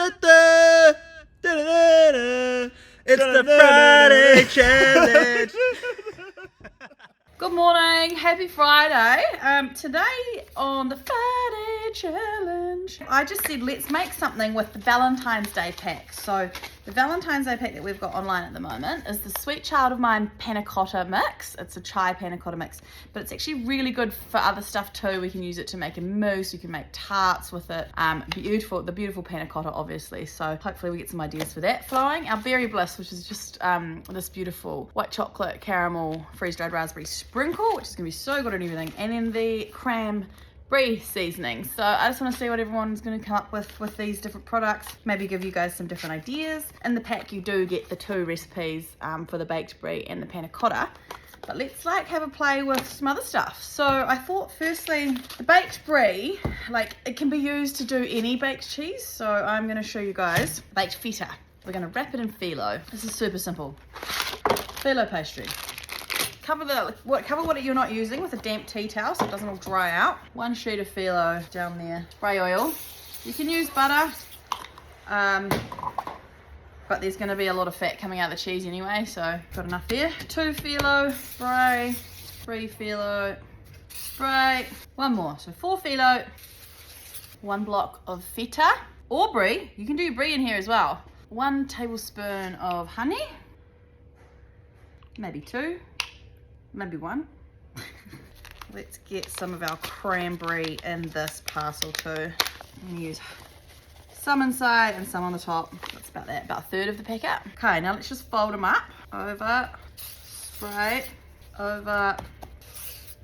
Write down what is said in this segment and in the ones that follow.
It's the Friday challenge. Good morning, happy Friday. Today on the Friday challenge, I just said let's make something with the Valentine's Day pack. So the Valentine's Day pack that we've got online at the moment is the Sweet Child of Mine panna cotta mix. It's a chai panna cotta mix, but it's actually really good for other stuff too. We can use it to make a mousse, you can make tarts with it. The beautiful panna cotta obviously. So hopefully we get some ideas for that flowing. Our Berry Bliss, which is just this beautiful white chocolate caramel freeze-dried raspberry sprinkle, which is gonna be so good and everything. And then the cranberry seasoning. So I just want to see what everyone's going to come up with these different products, maybe give you guys some different ideas. In the pack you do get the 2 recipes for the baked brie and the panna cotta, but let's like have a play with some other stuff. So I thought firstly the baked brie, like it can be used to do any baked cheese, so I'm going to show you guys baked feta. We're going to wrap it in phyllo. This is super simple. Phyllo pastry. Cover what you're not using with a damp tea towel so it doesn't all dry out. 1 sheet of phyllo down there. Spray oil. You can use butter, but there's going to be a lot of fat coming out of the cheese anyway, so got enough there. 2 phyllo, spray. 3 phyllo, spray. 1 more, so 4 phyllo. 1 block of feta or brie. You can do brie in here as well. 1 tablespoon of honey. Maybe 2. Maybe 1. Let's get some of our cranberry in this parcel too. I'm gonna use some inside and some on the top. That's about that, about 1/3 of the packet. Okay, now let's just fold them up. Over, spray, over,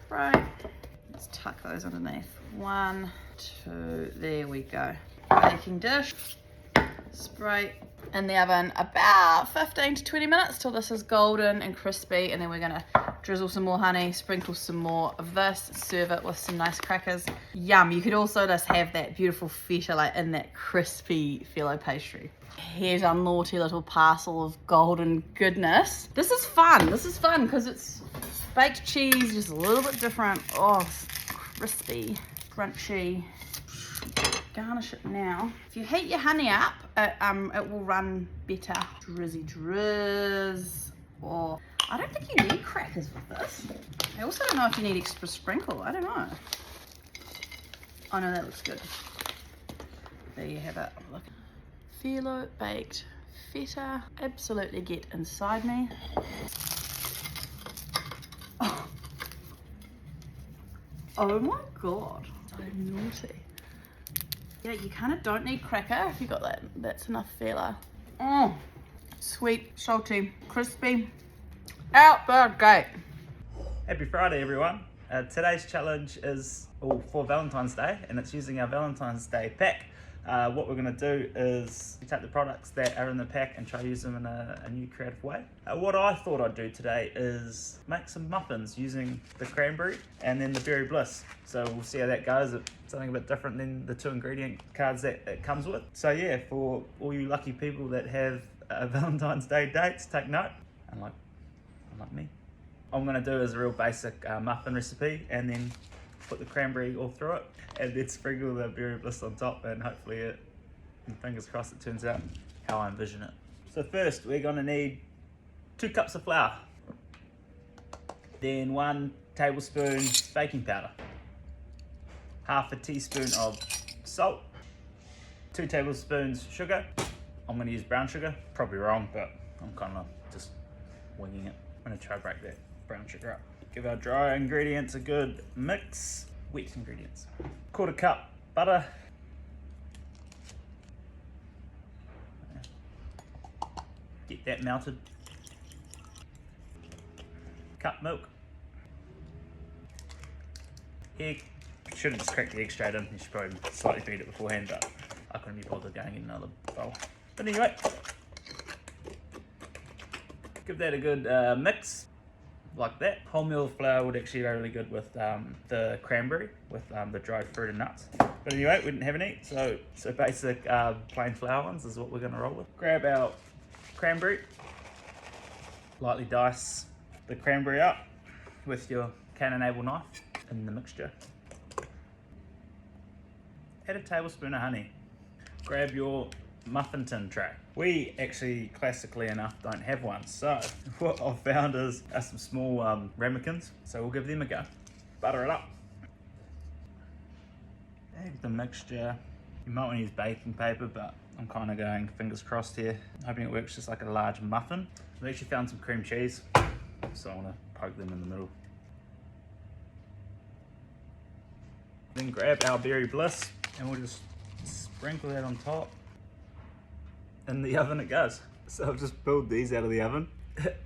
spray. Let's tuck those underneath. 1, 2, there we go. Baking dish, spray. In the oven about 15 to 20 minutes till this is golden and crispy, and then we're gonna drizzle some more honey, sprinkle some more of this, serve it with some nice crackers. Yum. You could also just have that beautiful feta like in that crispy phyllo pastry. Here's our naughty little parcel of golden goodness. This is fun because it's baked cheese, just a little bit different. Oh, it's crispy, crunchy. Garnish it now. If you heat your honey up, it will run better. Drizzy drizz. Or I don't think you need crackers with this. I also don't know if you need extra sprinkle. I don't know. Oh no, that looks good. There you have it. Look. Phyllo baked feta. Absolutely get inside me. Oh my god. So naughty. Yeah, you kind of don't need cracker if you got that. That's enough phyllo. Oh, sweet, salty, crispy. Out the gate. Happy Friday, everyone. Today's challenge is all for Valentine's Day, and it's using our Valentine's Day pack. What we're going to do is we take the products that are in the pack and try to use them in a new creative way. What I thought I'd do today is make some muffins using the cranberry and then the Berry Bliss. So we'll see how that goes. It's something a bit different than the 2 ingredient cards that it comes with. So yeah, for all you lucky people that have Valentine's Day dates, take note. Unlike me. What I'm going to do is a real basic muffin recipe, and then put the cranberry all through it, and then sprinkle the Berry Bliss on top, and hopefully and fingers crossed, it turns out how I envision it. So first we're going to need 2 cups of flour, then 1 tablespoon baking powder, 1/2 teaspoon of salt, 2 tablespoons sugar. I'm going to use brown sugar, probably wrong, but I'm kind of just winging it. I'm going to try to break that brown sugar up. Give our dry ingredients a good mix. Wet ingredients. 1/4 cup butter. Get that melted. Cup milk. Egg. Should have just cracked the egg straight in. You should probably slightly beat it beforehand, but I couldn't be bothered going in another bowl. But anyway, give that a good mix. Like that. Wholemeal flour would actually go really good with the cranberry, with the dried fruit and nuts. But anyway, we didn't have any, so basic plain flour ones is what we're going to roll with. Grab our cranberry, lightly dice the cranberry up with your Canon-able knife in the mixture. Add a tablespoon of honey. Grab your muffin tin tray. We actually, classically enough, don't have one. So what I've found is some small ramekins. So we'll give them a go. Butter it up. Add the mixture. You might want to use baking paper, but I'm kind of going fingers crossed here, hoping it works just like a large muffin. We actually found some cream cheese, so I want to poke them in the middle. Then grab our berry bliss and we'll just sprinkle that on top. In the oven it goes. So I've just pulled these out of the oven.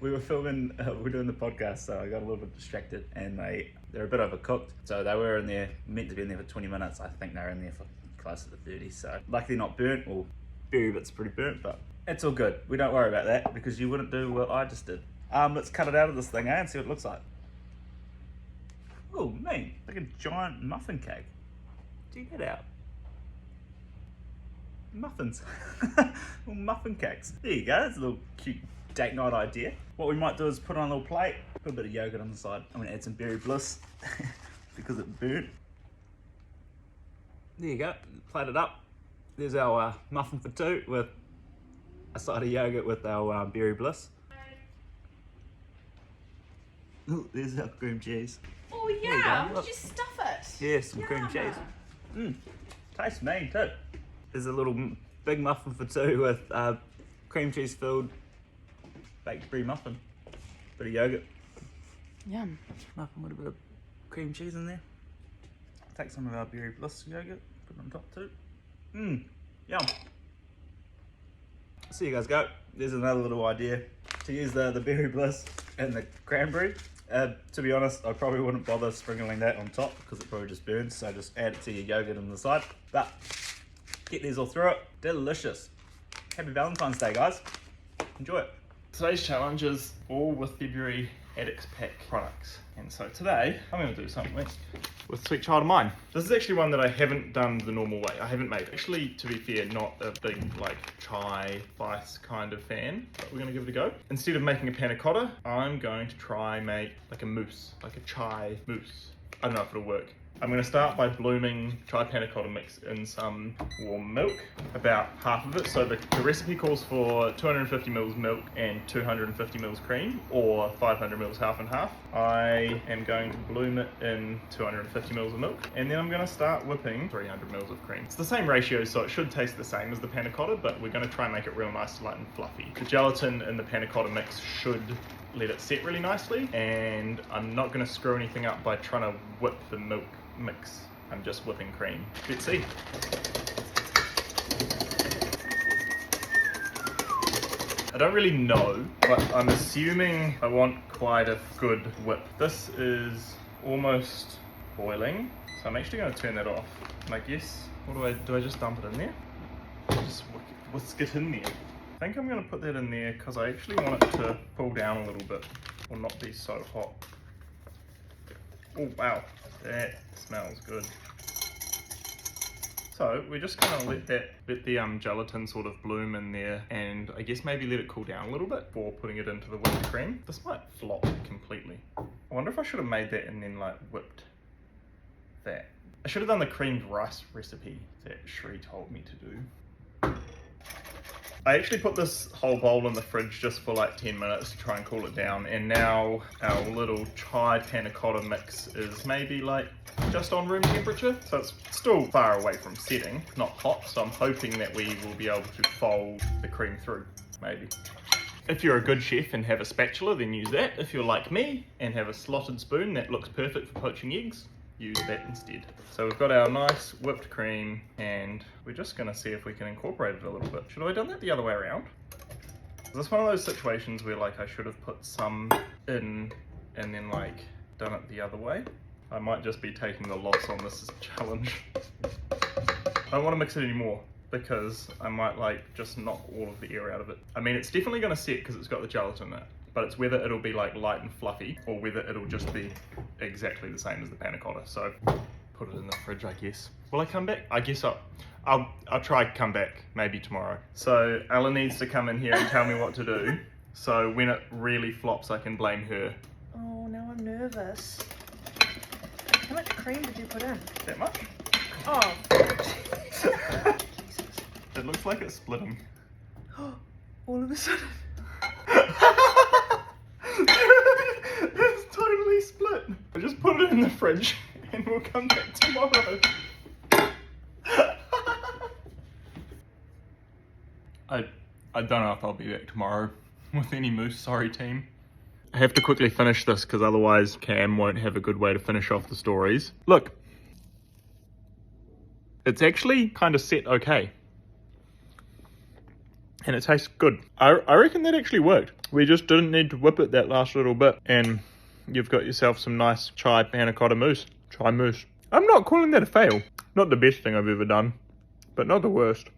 We were filming, we're doing the podcast, so I got a little bit distracted, and they're a bit overcooked. So they were in there, meant to be in there for 20 minutes. I think they were in there for close to 30. So luckily not burnt, or berry bit's pretty burnt, but it's all good. We don't worry about that because you wouldn't do what I just did. Let's cut it out of this thing, and see what it looks like. Oh, man, like a giant muffin cake. Check that out. Muffins. Little muffin cakes. There you go, that's a little cute date night idea. What we might do is put on a little plate, put a bit of yogurt on the side. I'm gonna add some berry bliss because it burnt. There you go, plate it up. There's our muffin for two with a side of yogurt with our berry bliss. Ooh, there's our cream cheese. Oh yeah, would you stuff it? Yeah, some cream cheese. Tastes mean too. There's a little big muffin for two with cream cheese filled baked brie muffin. Bit of yogurt. Yum. Muffin with a bit of cream cheese in there. Take some of our berry bliss yogurt, put it on top too. Yum. So you guys go. There's another little idea to use the berry bliss and the cranberry. To be honest, I probably wouldn't bother sprinkling that on top because it probably just burns, so just add it to your yogurt on the side. But get these all through it. Delicious. Happy Valentine's Day, guys. Enjoy it. Today's challenge is all with February Addicts pack products. And so today, I'm going to do something with Sweet Child of Mine. This is actually one that I haven't done the normal way. I haven't made it. Actually, to be fair, not a big like chai spice kind of fan, but we're going to give it a go. Instead of making a panna cotta, I'm going to try make like a mousse, like a chai mousse. I don't know if it'll work. I'm going to start by blooming chai panna cotta mix in some warm milk, about half of it. So the recipe calls for 250 mils milk and 250 mils cream, or 500 mils half and half. I am going to bloom it in 250 mils of milk, and then I'm going to start whipping 300 mils of cream. It's the same ratio, so it should taste the same as the panna cotta, but we're going to try and make it real nice, light and fluffy. The gelatin in the panna cotta mix should let it set really nicely, and I'm not going to screw anything up by trying to whip the milk mix. I'm just whipping cream. Let's see. I don't really know, but I'm assuming I want quite a good whip. This is almost boiling, so I'm actually going to turn that off. And I guess, do I just dump it in there? Just whisk it in there. I think I'm going to put that in there because I actually want it to cool down a little bit, or not be so hot. Oh wow, that smells good. So we're just gonna let the gelatin sort of bloom in there, and I guess maybe let it cool down a little bit before putting it into the whipped cream. This might flop completely. I wonder if I should have made that and then like whipped that. I should have done the creamed rice recipe that Cherie told me to do. I actually put this whole bowl in the fridge just for like 10 minutes to try and cool it down, and now our little chai panna cotta mix is maybe like just on room temperature, so it's still far away from setting, not hot, so I'm hoping that we will be able to fold the cream through, maybe. If you're a good chef and have a spatula, then use that. If you're like me and have a slotted spoon that looks perfect for poaching eggs, use that instead. So we've got our nice whipped cream, and we're just gonna see if we can incorporate it a little bit. Should I have done that the other way around? Is this one of those situations where like I should have put some in and then like done it the other way? I might just be taking the loss on this challenge. I don't want to mix it anymore because I might like just knock all of the air out of it. I mean, it's definitely gonna set because it's got the gelatin in it, but it's whether it'll be like light and fluffy or whether it'll just be exactly the same as the panna cotta. So put it in the fridge, I guess. Will I come back? I guess I'll try come back maybe tomorrow. So Ella needs to come in here and tell me what to do. So when it really flops, I can blame her. Oh, now I'm nervous. How much cream did you put in? That much? Oh, Jesus. It looks like it's splitting. All of a sudden. It's totally split. I just put it in the fridge and we'll come back tomorrow. I don't know if I'll be back tomorrow with any moose, sorry team. I have to quickly finish this because otherwise Cam won't have a good way to finish off the stories. Look, it's actually kind of set okay. And it tastes good. I reckon that actually worked. We just didn't need to whip it that last little bit and you've got yourself some nice chai panna cotta mousse. Chai mousse. I'm not calling that a fail. Not the best thing I've ever done, but not the worst.